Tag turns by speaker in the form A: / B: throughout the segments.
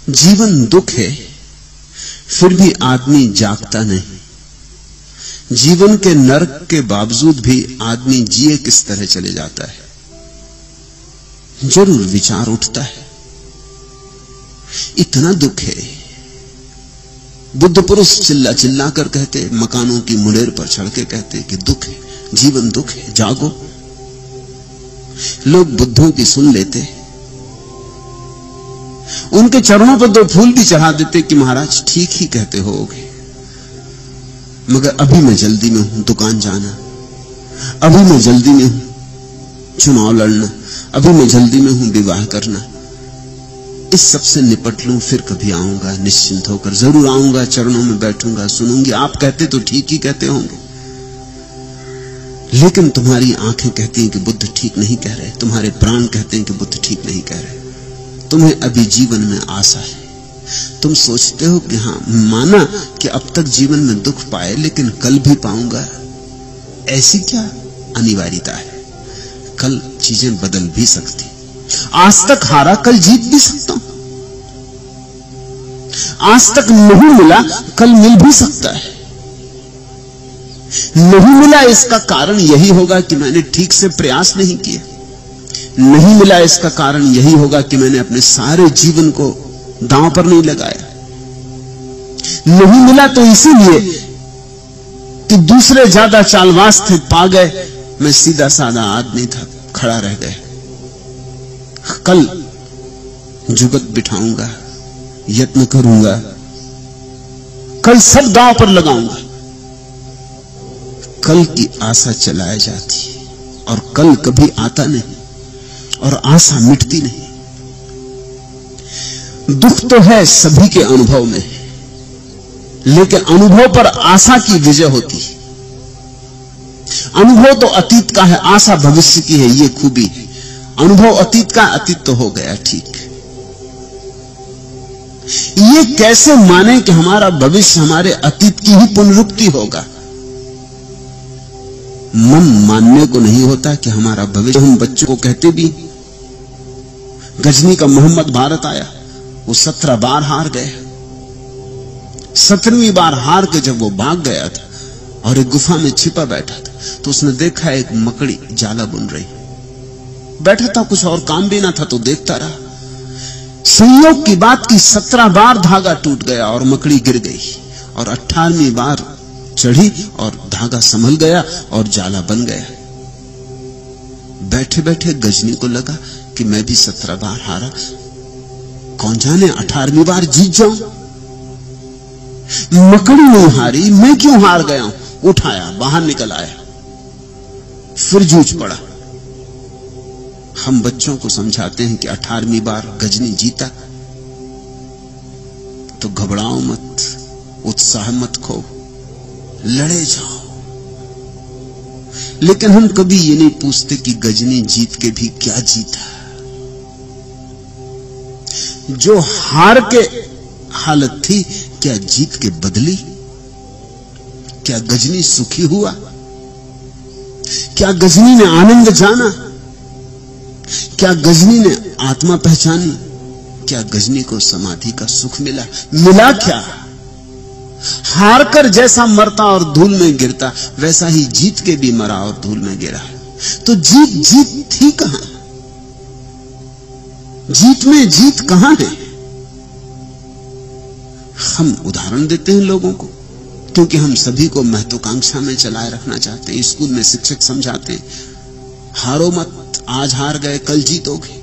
A: जीवन दुख है, फिर भी आदमी जागता नहीं। जीवन के नरक के बावजूद भी आदमी जिए किस तरह चले जाता है, जरूर विचार उठता है। इतना दुख है, बुद्ध पुरुष चिल्ला चिल्ला कर कहते, मकानों की मुड़ेर पर चढ़ के कहते कि दुख है, जीवन दुख है, जागो। लोग बुद्धों की सुन लेते, उनके चरणों पर 2 फूल भी चढ़ा देते कि महाराज ठीक ही कहते होगे, मगर अभी मैं जल्दी में हूं दुकान जाना, अभी मैं जल्दी में हूं चुनाव लड़ना, अभी मैं जल्दी में हूं विवाह करना। इस सब से निपट लूं, फिर कभी आऊंगा निश्चिंत होकर, जरूर आऊंगा, चरणों में बैठूंगा, सुनूंगी। आप कहते तो ठीक ही कहते होंगे, लेकिन तुम्हारी आंखें कहती हैं कि बुद्ध ठीक नहीं कह रहे, तुम्हारे प्राण कहते हैं कि बुद्ध ठीक नहीं कह रहे। तुम्हें अभी जीवन में आशा है, तुम सोचते हो कि हां, माना कि अब तक जीवन में दुख पाए, लेकिन कल भी पाऊंगा। ऐसी क्या अनिवार्यता है? कल चीजें बदल भी सकती। आज तक हारा, कल जीत भी सकता हूं। आज तक नहीं मिला, कल मिल भी सकता है। नहीं मिला इसका कारण यही होगा कि मैंने ठीक से प्रयास नहीं किया। नहीं मिला इसका कारण यही होगा कि मैंने अपने सारे जीवन को दांव पर नहीं लगाया। नहीं मिला तो इसीलिए कि दूसरे ज्यादा चालबाज थे, पा गए, मैं सीधा साधा आदमी था, खड़ा रह गया। कल जुगत बिठाऊंगा, यत्न करूंगा, कल सब दांव पर लगाऊंगा। कल की आशा चलाए जाती है और कल कभी आता नहीं, और आशा मिटती नहीं। दुख तो है सभी के अनुभव में, लेकिन अनुभव पर आशा की विजय होती है। अनुभव तो अतीत का है, आशा भविष्य की है, ये खूबी है। अनुभव अतीत का, अतीत तो हो गया, ठीक। ये कैसे माने कि हमारा भविष्य हमारे अतीत की ही पुनरुक्ति होगा? मन मानने को नहीं होता कि हमारा भविष्य। हम बच्चों को कहते भी, गजनी का मोहम्मद भारत आया, वो 17 बार हार गया। 17वीं बार हार के जब वो भाग गया था और एक गुफा में छिपा बैठा था, तो उसने देखा एक मकड़ी जाला बुन रही। बैठा था, कुछ और काम भी ना था, तो देखता रहा। संयोग की बात की 17 बार धागा टूट गया और मकड़ी गिर गई, और 18वीं बार चढ़ी और धागा संभल गया और जाला बन गया। बैठे बैठे गजनी को लगा कि मैं भी 17 बार हारा, कौन जाने 18वीं बार जीत जाऊं। मकड़ी नहीं हारी, मैं क्यों हार गया हूं? उठाया, बाहर निकल आया, फिर जूझ पड़ा। हम बच्चों को समझाते हैं कि 18वीं बार गजनी जीता तो घबराओ मत, उत्साह मत खो, लड़े जाओ। लेकिन हम कभी ये नहीं पूछते कि गजनी जीत के भी क्या जीता। जो हार के हालत थी, क्या जीत के बदली? क्या गजनी सुखी हुआ? क्या गजनी ने आनंद जाना? क्या गजनी ने आत्मा पहचानी? क्या गजनी को समाधि का सुख मिला? मिला क्या? हारकर जैसा मरता और धूल में गिरता, वैसा ही जीत के भी मरा और धूल में गिरा। तो जीत थी कहां? जीत में जीत कहां है? हम उदाहरण देते हैं लोगों को, क्योंकि हम सभी को महत्वाकांक्षा में चलाए रखना चाहते हैं। स्कूल में शिक्षक समझाते हैं, हारो मत, आज हार गए कल जीतोगे।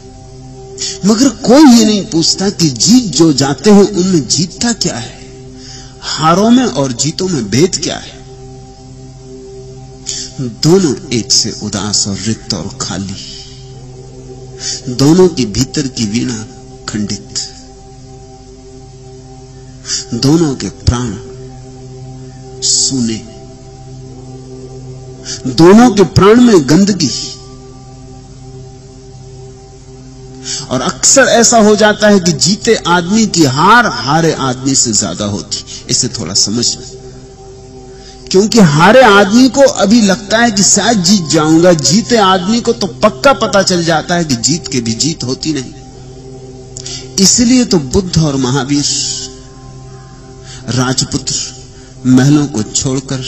A: मगर कोई ये नहीं पूछता कि जीत जो जाते हैं उनमें जीतता क्या है, हारों में और जीतों में भेद क्या है। दोनों एक से उदास और रिक्त और खाली, दोनों की भीतर की वीणा खंडित, दोनों के प्राण सूने, दोनों के प्राण में गंदगी। और अक्सर ऐसा हो जाता है कि जीते आदमी की हार हारे आदमी से ज्यादा होती। इसे थोड़ा समझ लें, क्योंकि हारे आदमी को अभी लगता है कि शायद जीत जाऊंगा, जीते आदमी को तो पक्का पता चल जाता है कि जीत के भी जीत होती नहीं। इसलिए तो बुद्ध और महावीर राजपुत्र महलों को छोड़कर,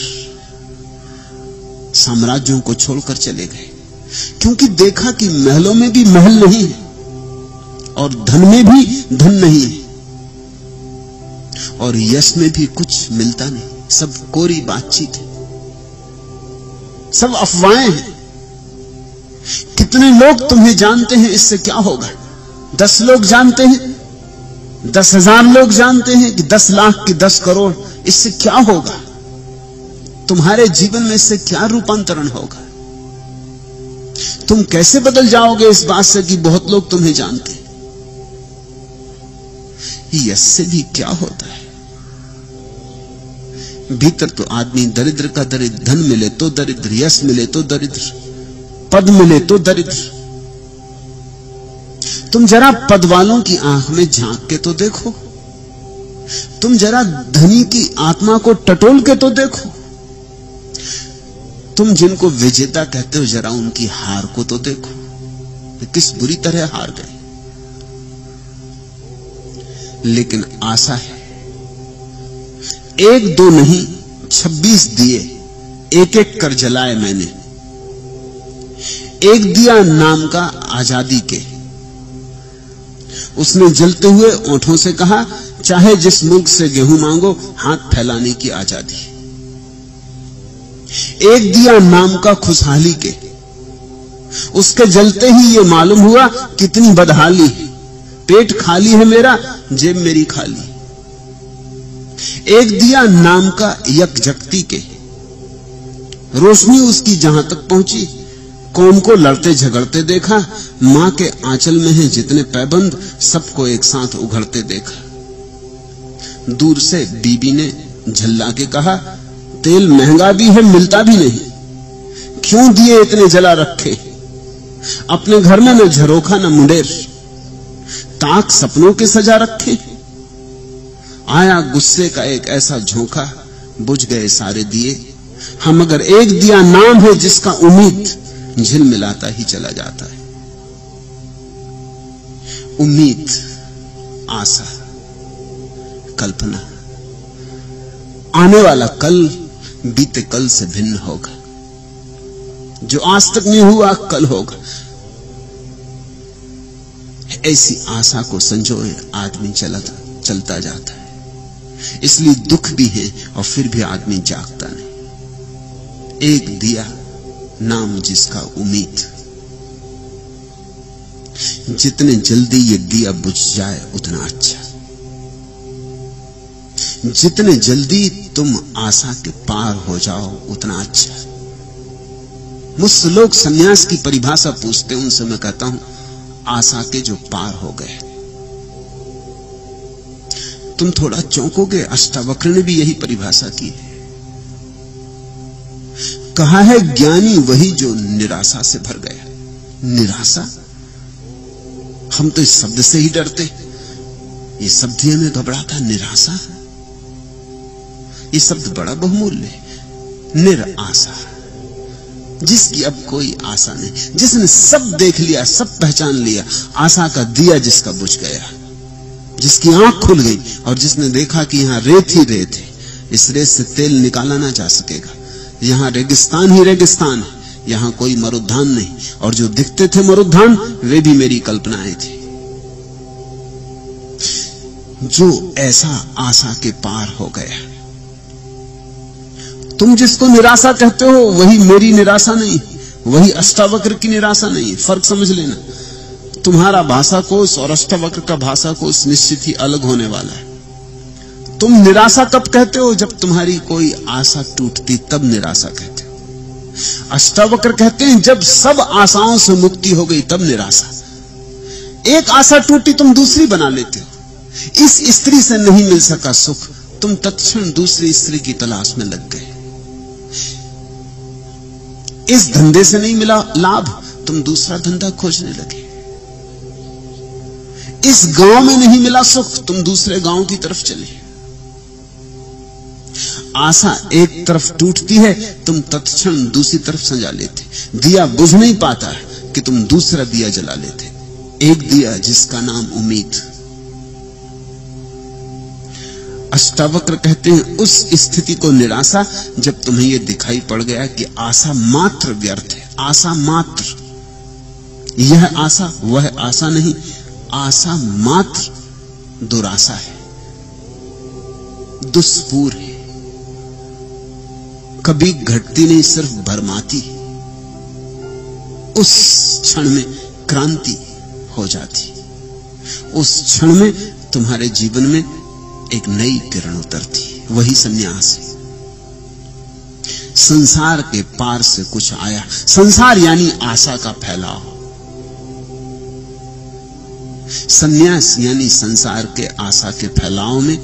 A: साम्राज्यों को छोड़कर चले गए, क्योंकि देखा कि महलों में भी महल नहीं है और धन में भी धन नहीं है और यश में भी कुछ मिलता नहीं। सब कोरी बातचीत है, सब अफवाहें हैं। कितने लोग तुम्हें जानते हैं, इससे क्या होगा? 10 लोग जानते हैं, 10,000 लोग जानते हैं कि 10 लाख की 10 करोड़, इससे क्या होगा? तुम्हारे जीवन में इससे क्या रूपांतरण होगा? तुम कैसे बदल जाओगे इस बात से कि बहुत लोग तुम्हें जानते हैं? यश से भी क्या होता है? भीतर तो आदमी दरिद्र का दरिद्र, धन मिले तो दरिद्र, यश मिले तो दरिद्र, पद मिले तो दरिद्र। तुम जरा पद वालों की आंख में झांक के तो देखो, तुम जरा धनी की आत्मा को टटोल के तो देखो, तुम जिनको विजेता कहते हो जरा उनकी हार को तो देखो, किस बुरी तरह हार गए। लेकिन आशा है, 1 2 नहीं 26 दिए एक एक कर जलाए मैंने। एक दिया नाम का आजादी के, उसने जलते हुए ओंठों से कहा, चाहे जिस मुल्क से गेहूं मांगो, हाथ फैलाने की आजादी। एक दिया नाम का खुशहाली के, उसके जलते ही ये मालूम हुआ कितनी बदहाली है। पेट खाली है मेरा, जेब मेरी खाली। एक दिया नाम का यकजगती के, रोशनी उसकी जहां तक पहुंची, कौम को लड़ते झगड़ते देखा, मां के आंचल में है जितने पैबंद, सबको एक साथ उघड़ते देखा। दूर से बीबी ने झल्ला के कहा, तेल महंगा भी है, मिलता भी नहीं, क्यों दिए इतने जला रखे? अपने घर में न झरोखा न मुंडेर, ताक सपनों के सजा रखे। आया गुस्से का एक ऐसा झोंका, बुझ गए सारे दिए। हम मगर एक दिया नाम है जिसका उम्मीद झिलमिलाता ही चला जाता है। उम्मीद, आशा, कल्पना, आने वाला कल बीते कल से भिन्न होगा, जो आज तक नहीं हुआ कल होगा। ऐसी आशा को संजोए आदमी चलता जाता है। इसलिए दुख भी है और फिर भी आदमी जागता नहीं। एक दिया नाम जिसका उम्मीद, जितने जल्दी ये दिया बुझ जाए उतना अच्छा। जितने जल्दी तुम आशा के पार हो जाओ उतना अच्छा। मुझसे लोग सन्यास की परिभाषा पूछते, उनसे मैं कहता हूं आशा के जो पार हो गए। तुम थोड़ा चौंकोगे, अष्टावक्र ने भी यही परिभाषा की है। कहा है ज्ञानी वही जो निराशा से भर गया। निराशा, हम तो इस शब्द से ही डरते, ये शब्द ही हमें घबराता। निराशा, ये शब्द बड़ा बहुमूल्य है। निराशा, जिसकी अब कोई आशा नहीं, जिसने सब देख लिया, सब पहचान लिया, आशा का दिया जिसका बुझ गया, जिसकी आंख खुल गई और जिसने देखा कि यहां रेत ही रेत है, इस रेत से तेल निकाला ना जा सकेगा, यहां रेगिस्तान ही रेगिस्तान है, यहां कोई मरुद्यान नहीं, और जो दिखते थे मरुद्यान वे भी मेरी कल्पनाएं थी। जो ऐसा आशा के पार हो गया। तुम जिसको निराशा कहते हो वही मेरी निराशा नहीं, वही अष्टावक्र की निराशा नहीं। फर्क समझ लेना। तुम्हारा भाषा कोश और अष्टावक्र का भाषा कोश निश्चित ही अलग होने वाला है। तुम निराशा कब कहते हो? जब तुम्हारी कोई आशा टूटती तब निराशा कहते हो। अष्टावक्र कहते हैं जब सब आशाओं से मुक्ति हो गई तब निराशा। एक आशा टूटी तुम दूसरी बना लेते हो। इस स्त्री से नहीं मिल सका सुख, तुम तत्क्षण दूसरी स्त्री की तलाश में लग गए। इस धंधे से नहीं मिला लाभ, तुम दूसरा धंधा खोजने लगे। इस गांव में नहीं मिला सुख, तुम दूसरे गांव की तरफ चले। आशा एक तरफ टूटती है, तुम तत्क्षण दूसरी तरफ सजा लेते। दिया बुझ नहीं पाता कि तुम दूसरा दिया जला लेते। एक दिया जिसका नाम उम्मीद, अष्टावक्र कहते हैं उस स्थिति को निराशा जब तुम्हें यह दिखाई पड़ गया कि आशा मात्र व्यर्थ है, आशा मात्र, यह आशा वह आशा नहीं, आशा मात्र दुराशा है, दुष्पूर है, कभी घटती नहीं, सिर्फ भरमाती। उस क्षण में क्रांति हो जाती, उस क्षण में तुम्हारे जीवन में एक नई किरण उतरती, वही संन्यास है। संसार के पार से कुछ आया, संसार यानी आशा का फैलाव, संन्यास यानी संसार के आशा के फैलाव में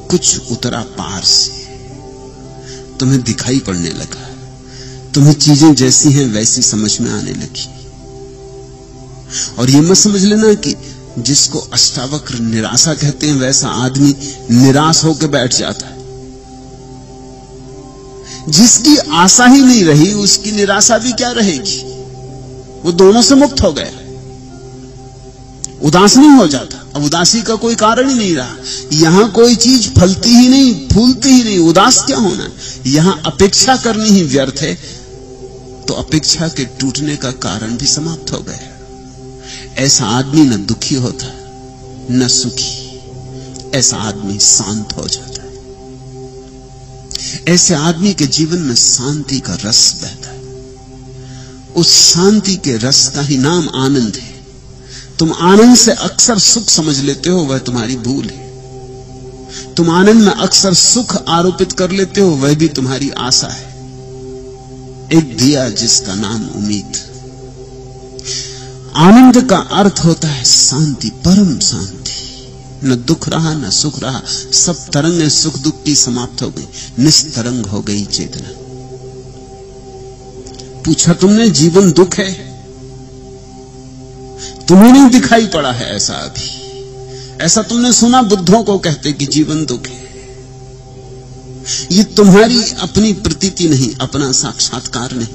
A: कुछ उतरा पार से, तुम्हें दिखाई पड़ने लगा, तुम्हें चीजें जैसी हैं वैसी समझ में आने लगी। और यह मत समझ लेना कि जिसको अष्टावक्र निराशा कहते हैं वैसा आदमी निराश होकर बैठ जाता है। जिसकी आशा ही नहीं रही उसकी निराशा भी क्या रहेगी, वो दोनों से मुक्त हो गया, उदास नहीं हो जाता। अब उदासी का कोई कारण ही नहीं रहा, यहां कोई चीज फलती ही नहीं, फूलती ही नहीं, उदास क्या होना, यहां अपेक्षा करनी ही व्यर्थ है, तो अपेक्षा के टूटने का कारण भी समाप्त हो गया। ऐसा आदमी न दुखी होता न सुखी, ऐसा आदमी शांत हो जाता है, ऐसे आदमी के जीवन में शांति का रस बहता है। उस शांति के रस का ही नाम आनंद है। तुम आनंद से अक्सर सुख समझ लेते हो, वह तुम्हारी भूल है। तुम आनंद में अक्सर सुख आरोपित कर लेते हो, वह भी तुम्हारी आशा है। एक दिया जिसका नाम उम्मीद। आनंद का अर्थ होता है शांति, परम शांति। न दुख रहा न सुख रहा, सब तरंगें सुख दुख की समाप्त हो गई, निस्तरंग हो गई चेतना। पूछा तुमने जीवन दुख है? तुम्हें नहीं दिखाई पड़ा है ऐसा अभी। ऐसा तुमने सुना बुद्धों को कहते कि जीवन दुख है। ये तुम्हारी अपनी प्रतीति नहीं, अपना साक्षात्कार नहीं,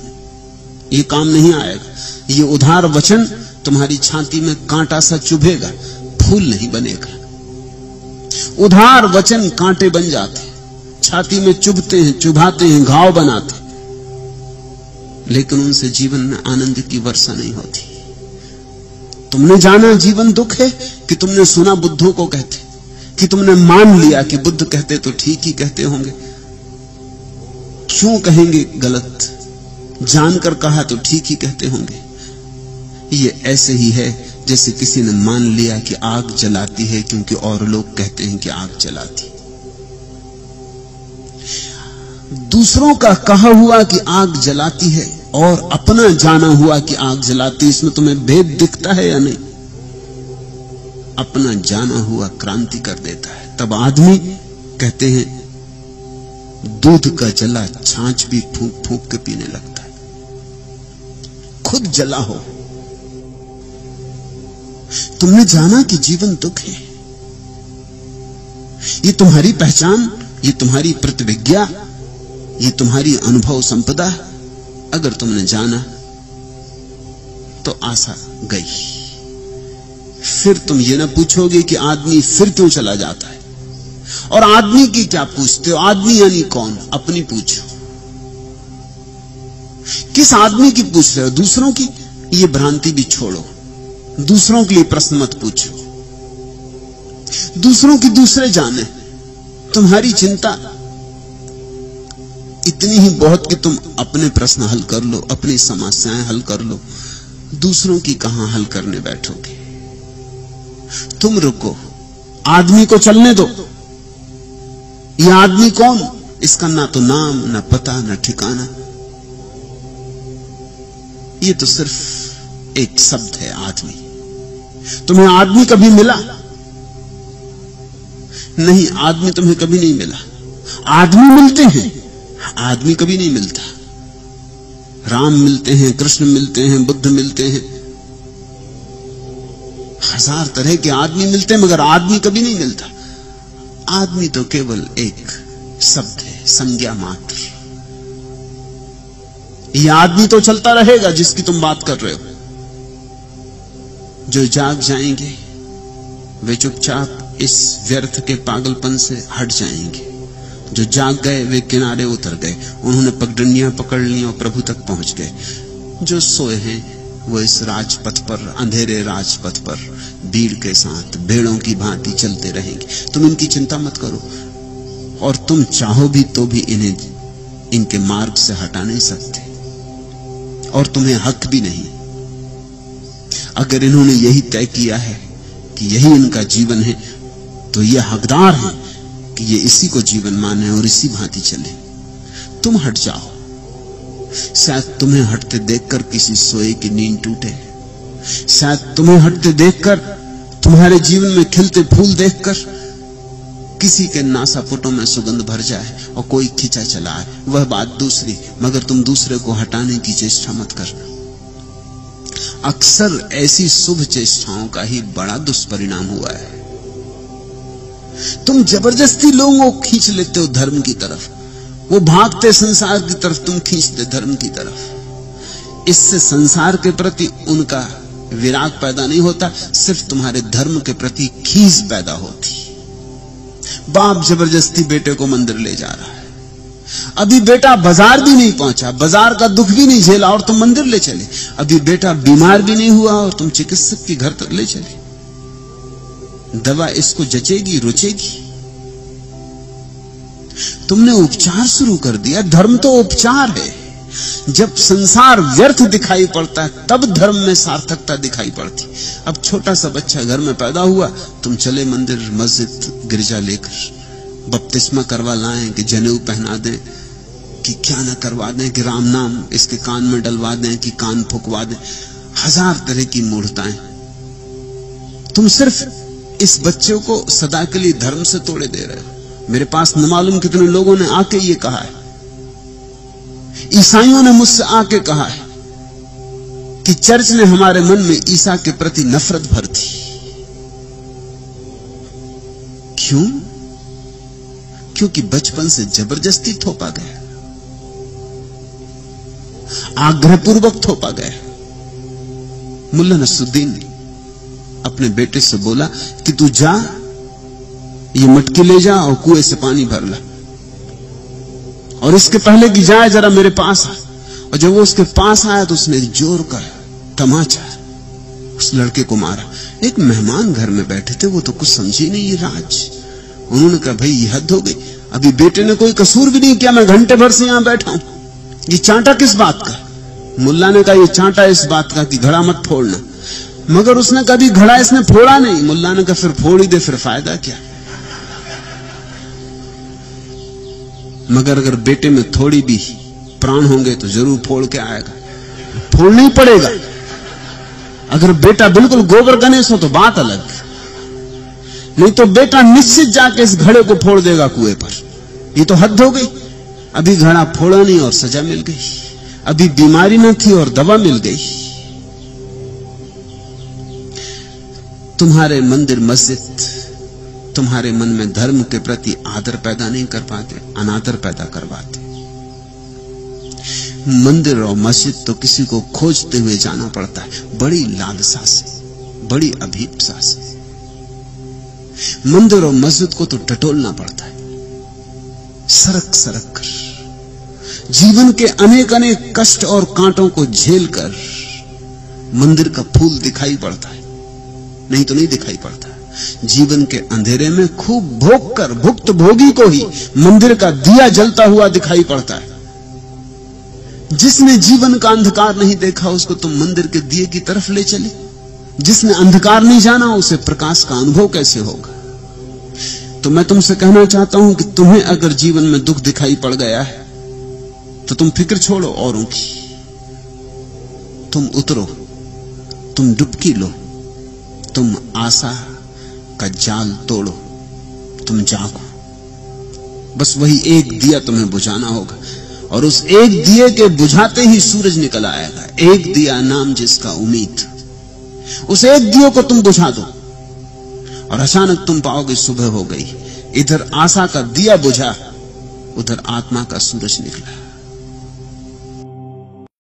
A: ये काम नहीं आएगा। ये उधार वचन तुम्हारी छाती में कांटा सा चुभेगा, फूल नहीं बनेगा। उधार वचन कांटे बन जाते, छाती में चुभते हैं, चुभाते हैं, घाव बनाते, लेकिन उनसे जीवन में आनंद की वर्षा नहीं होती। तुमने जाना जीवन दुख है कि तुमने सुना बुद्धों को कहते, कि तुमने मान लिया कि बुद्ध कहते तो ठीक ही कहते होंगे, क्यों कहेंगे गलत, जानकर कहा तो ठीक ही कहते होंगे। ये ऐसे ही है जैसे किसी ने मान लिया कि आग जलाती है क्योंकि और लोग कहते हैं कि आग जलाती। दूसरों का कहा हुआ कि आग जलाती है और अपना जाना हुआ कि आग जलाती, इसमें तुम्हें भेद दिखता है या नहीं? अपना जाना हुआ क्रांति कर देता है। तब आदमी कहते हैं दूध का जला छाछ भी फूंक फूंक के पीने लगता है। खुद जला हो। तुमने जाना कि जीवन दुख है, ये तुम्हारी पहचान, ये तुम्हारी प्रतिविज्ञा, ये तुम्हारी अनुभव संपदा। अगर तुमने जाना तो आशा गई। फिर तुम ये ना पूछोगे कि आदमी फिर क्यों चला जाता है, और आदमी की क्या पूछते हो? आदमी यानी कौन? अपनी पूछो। किस आदमी की पूछ रहे हो? दूसरों की? ये भ्रांति भी छोड़ो, दूसरों के लिए प्रश्न मत पूछो। दूसरों की दूसरे जाने। तुम्हारी चिंता इतनी ही बहुत कि तुम अपने प्रश्न हल कर लो, अपनी समस्याएं हल कर लो, दूसरों की कहां हल करने बैठोगे? तुम रुको, आदमी को चलने दो। यह आदमी कौन? इसका ना तो नाम, ना पता, ना ठिकाना। यह तो सिर्फ एक शब्द है, आदमी। तुम्हें आदमी कभी मिला? नहीं, आदमी तुम्हें कभी नहीं मिला। आदमी मिलते हैं, आदमी कभी नहीं मिलता। राम मिलते हैं, कृष्ण मिलते हैं, बुद्ध मिलते हैं, हजार तरह के आदमी मिलते हैं, मगर आदमी कभी नहीं मिलता। आदमी तो केवल एक शब्द है, संज्ञा मात्र। यह आदमी तो चलता रहेगा जिसकी तुम बात कर रहे हो। जो जाग जाएंगे वे चुपचाप इस व्यर्थ के पागलपन से हट जाएंगे। जो जाग गए वे किनारे उतर गए, उन्होंने पगडंडियां पकड़ ली और प्रभु तक पहुंच गए। जो सोए हैं वो इस राजपथ पर, अंधेरे राजपथ पर भीड़ के साथ भेड़ों की भांति चलते रहेंगे। तुम इनकी चिंता मत करो, और तुम चाहो भी तो भी इन्हें इनके मार्ग से हटा नहीं सकते, और तुम्हें हक भी नहीं। अगर इन्होंने यही तय किया है कि यही इनका जीवन है, तो ये हकदार है कि ये इसी को जीवन माने और इसी भांति चले। तुम हट जाओ, शायद तुम्हें हटते देखकर किसी सोए की नींद टूटे, शायद तुम्हें हटते देखकर, तुम्हारे जीवन में खिलते फूल देखकर किसी के नासापुटों में सुगंध भर जाए और कोई खिंचा चला आए, वह बात दूसरी, मगर तुम दूसरे को हटाने की चेष्टा मत करना। अक्सर ऐसी शुभ चेष्टाओं का ही बड़ा दुष्परिणाम हुआ है। तुम जबरदस्ती लोगों को खींच लेते हो धर्म की तरफ, वो भागते संसार की तरफ, तुम खींचते धर्म की तरफ। इससे संसार के प्रति उनका विराग पैदा नहीं होता, सिर्फ तुम्हारे धर्म के प्रति खींच पैदा होती। बाप जबरदस्ती बेटे को मंदिर ले जा रहा है, अभी बेटा बाजार भी नहीं पहुंचा, बाजार का दुख भी नहीं झेला और तुम मंदिर ले चले। अभी बेटा बीमार भी नहीं हुआ और तुम चिकित्सक के घर तक ले चले। दवा इसको जचेगी, रुचेगी? तुमने उपचार शुरू कर दिया। धर्म तो उपचार है। जब संसार व्यर्थ दिखाई पड़ता है तब धर्म में सार्थकता दिखाई पड़ती। अब छोटा सा बच्चा घर में पैदा हुआ, तुम चले मंदिर, मस्जिद, गिरजा लेकर बपतिस्मा करवा लाएं, कि जनेऊ पहना दें, कि क्या न करवा दें, कि राम नाम इसके कान में डलवा दें, कि कान फुकवा दें। हजार तरह की मूर्ताएं। तुम सिर्फ इस बच्चे को सदा के लिए धर्म से तोड़े दे रहे हो। मेरे पास न मालूम कितने लोगों ने आके ये कहा है, ईसाइयों ने मुझसे आके कहा है कि चर्च ने हमारे मन में ईसा के प्रति नफरत भर दी। क्यों? क्योंकि बचपन से जबरदस्ती थोपा गया, आग्रहपूर्वक थोपा गया। मुल्ला नसरुद्दीन अपने बेटे से बोला कि तू जा, ये मटकी ले जा और कुएं से पानी भर ला, और इसके पहले कि जाए जरा मेरे पास आ। और जब वो उसके पास आया तो उसने जोर का तमाचा उस लड़के को मारा। एक मेहमान घर में बैठे थे, वो तो कुछ समझे नहीं ये राज। उन्होंने कहा भाई ये हद हो गई, अभी बेटे ने कोई कसूर भी नहीं किया, मैं घंटे भर से यहां बैठा हूं, ये चांटा किस बात का? मुल्ला ने कहा ये चांटा इस बात का कि घड़ा मत फोड़ना। मगर उसने कभी घड़ा इसने फोड़ा नहीं। मुल्ला ने कहा फिर फोड़ ही दे, फिर फायदा क्या? मगर अगर बेटे में थोड़ी भी प्राण होंगे तो जरूर फोड़ के आएगा, फोड़ना ही पड़ेगा। अगर बेटा बिल्कुल गोबर गणेश हो तो बात अलग, नहीं तो बेटा निश्चित जाके इस घड़े को फोड़ देगा कुएं पर। ये तो हद हो गई। अभी घड़ा फोड़ा नहीं और सजा मिल गई, अभी बीमारी न थी और दवा मिल गई। तुम्हारे मंदिर मस्जिद तुम्हारे मन में धर्म के प्रति आदर पैदा नहीं कर पाते, अनादर पैदा करवाते। मंदिर और मस्जिद तो किसी को खोजते हुए जाना पड़ता है, बड़ी लालसा से, बड़ी अभीप्सा से। मंदिर और मस्जिद को तो टटोलना पड़ता है, सरक सरक कर। जीवन के अनेक अनेक कष्ट और कांटों को झेलकर मंदिर का फूल दिखाई पड़ता है, नहीं तो नहीं दिखाई पड़ता। जीवन के अंधेरे में खूब भोग कर भुक्त भोगी को ही मंदिर का दिया जलता हुआ दिखाई पड़ता है। जिसने जीवन का अंधकार नहीं देखा उसको तुम मंदिर के दिए की तरफ ले चले। जिसने अंधकार नहीं जाना उसे प्रकाश का अनुभव कैसे होगा? तो मैं तुमसे कहना चाहता हूं कि तुम्हें अगर जीवन में दुख दिखाई पड़ गया है तो तुम फिक्र छोड़ो औरों की, तुम उतरो, तुम डुबकी लो, तुम आशा का जाल तोड़ो, तुम जागो। बस वही एक दिया तुम्हें बुझाना होगा, और उस एक दिए के बुझाते ही सूरज निकल आएगा। एक दिया नाम जिसका उम्मीद, उस एक दिए को तुम बुझा दो और अचानक तुम पाओगे सुबह हो गई। इधर आशा का दिया बुझा, उधर आत्मा का सूरज निकला।